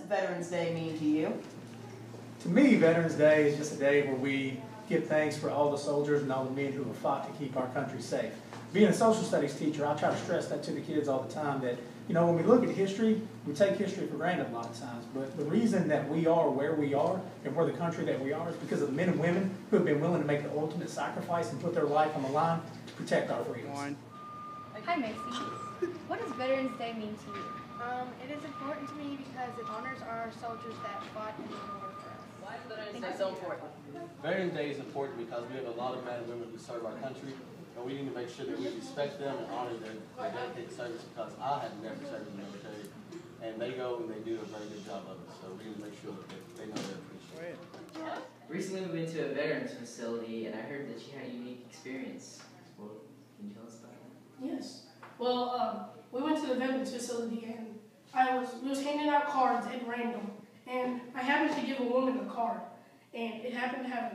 Veterans Day mean to you? To me, Veterans Day is just a day where we give thanks for all the soldiers and all the men who have fought to keep our country safe. Being a social studies teacher, I try to stress that to the kids all the time that, you know, when we look at history, we take history for granted a lot of times. But the reason that we are where we are and we're the country that we are is because of the men and women who have been willing to make the ultimate sacrifice and put their life on the line to protect our freedoms. Hi, Macy. What does Veterans Day mean to you? It is important to me because it honors our soldiers that fought in the war for us. Why is Veterans Day so important? Veterans Day is important because we have a lot of men and women who serve our country, and we need to make sure that we respect them and honor their dedicated service because I have never served in the military, and they go and they do a very good job of it, so we need to make sure that they know they're appreciated. Recently we went to a veterans facility, and I heard that you had a unique experience. Well, can you tell us about that? Yes. Well, we went to the veterans facility, and we was handing out cards at random, and I happened to give a woman a card, and it happened to have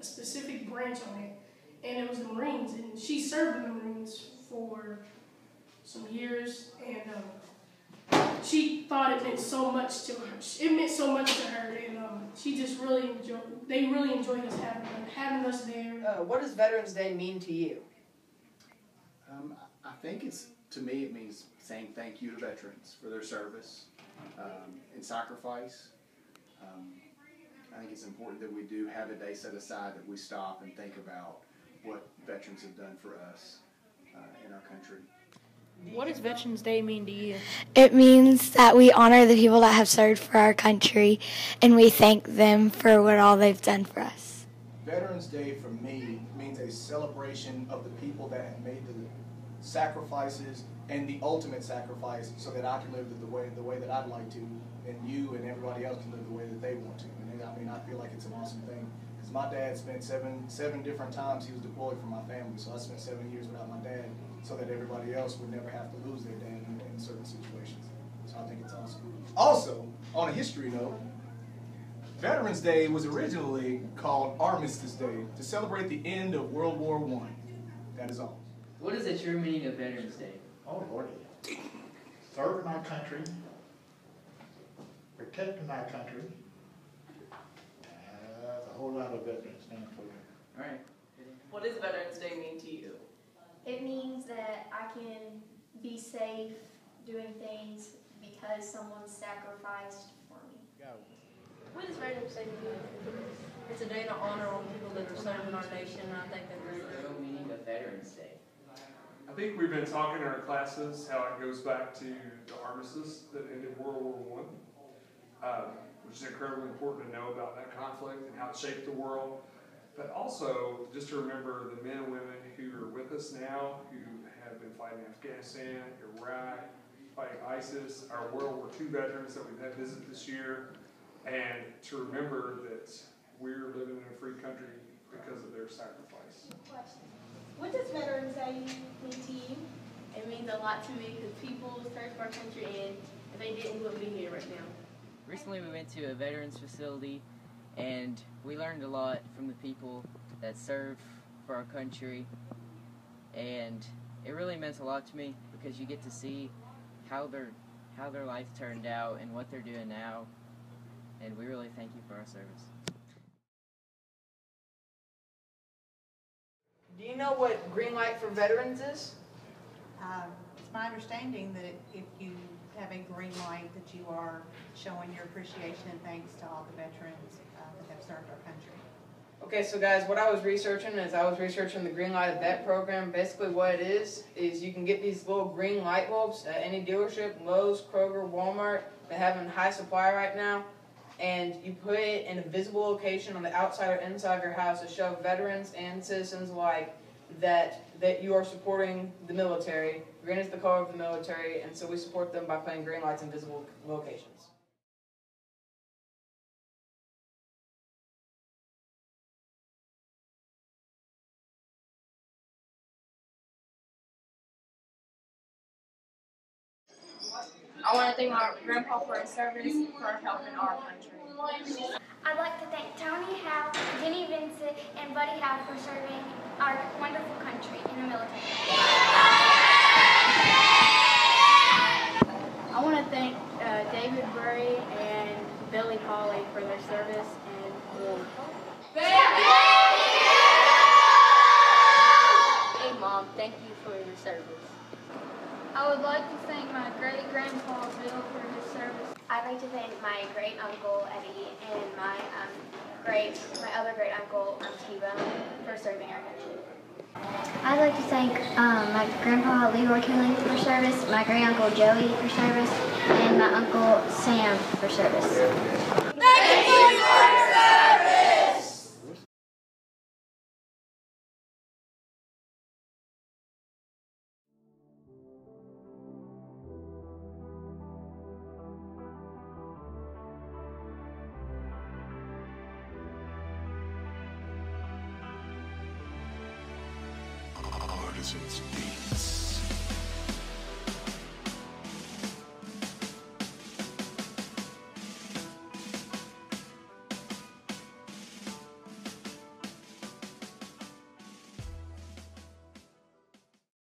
a specific branch on it, and it was the Marines, and she served in the Marines for some years, and she thought it meant so much to her. It meant so much to her, and she just really enjoyed. They really enjoyed us having us there. What does Veterans Day mean to you? I think to me it means saying thank you to veterans for their service and sacrifice. I think it's important that we do have a day set aside that we stop and think about what veterans have done for us in our country. What does Veterans Day mean to you? It means that we honor the people that have served for our country and we thank them for what all they've done for us. Veterans Day for me means a celebration of the people that have made the sacrifices and the ultimate sacrifice so that I can live the way that I'd like to, and you and everybody else can live the way that they want to. And I mean, I feel like it's an awesome thing because my dad spent seven different times he was deployed for my family, so I spent 7 years without my dad so that everybody else would never have to lose their dad in certain situations. So I think it's awesome. Also, on a history note, Veterans Day was originally called Armistice Day to celebrate the end of World War I. That is all. What is the true meaning of Veterans Day? Oh, Lord. Serving our country, protecting our country. That's a whole lot of veterans stand for. All right. What does Veterans Day mean to you? It means that I can be safe doing things because someone sacrificed for me. What does Veterans Day mean? It's a day to honor all people that are serving our nation, and I think What is the real meaning of Veterans Day? I think we've been talking in our classes how it goes back to the armistice that ended World War I, which is incredibly important to know about that conflict and how it shaped the world. But also just to remember the men and women who are with us now, who have been fighting Afghanistan, Iraq, fighting ISIS, our World War II veterans that we've had visit this year, and to remember that we're living in a free country because of their sacrifice. What does Veterans Day mean to you? it means a lot to me because people serve our country, and if they didn't, we wouldn't be here right now. Recently we went to a veterans facility, and we learned a lot from the people that served for our country, and it really meant a lot to me because you get to see how their life turned out and what they're doing now, and we really thank you for our service. Do you know what Green Light for Veterans is? It's my understanding that if you have a green light, that you are showing your appreciation and thanks to all the veterans that have served our country. Okay, so guys, what I was researching the Green Light Vet program. Basically what it is you can get these little green light bulbs at any dealership, Lowe's, Kroger, Walmart. They have in high supply right now. And you put it in a visible location on the outside or inside of your house to show veterans and citizens alike that you are supporting the military. Green is the color of the military, and so we support them by putting green lights in visible locations. I want to thank my grandpa for his service, for helping our country. I'd like to thank Tony Howe, Jenny Vincent, and Buddy Howe for serving our wonderful country in the military. I want to thank David Burry and thank you for your service? I would like to thank my great-grandpa Bill for his service. I'd like to thank my great-uncle Eddie and my other great-uncle T-Bone for serving our country. I'd like to thank my grandpa Leroy Kelly for service, my great-uncle Joey for service, and my uncle Sam for service. Thank you for your service! Artisans Beats.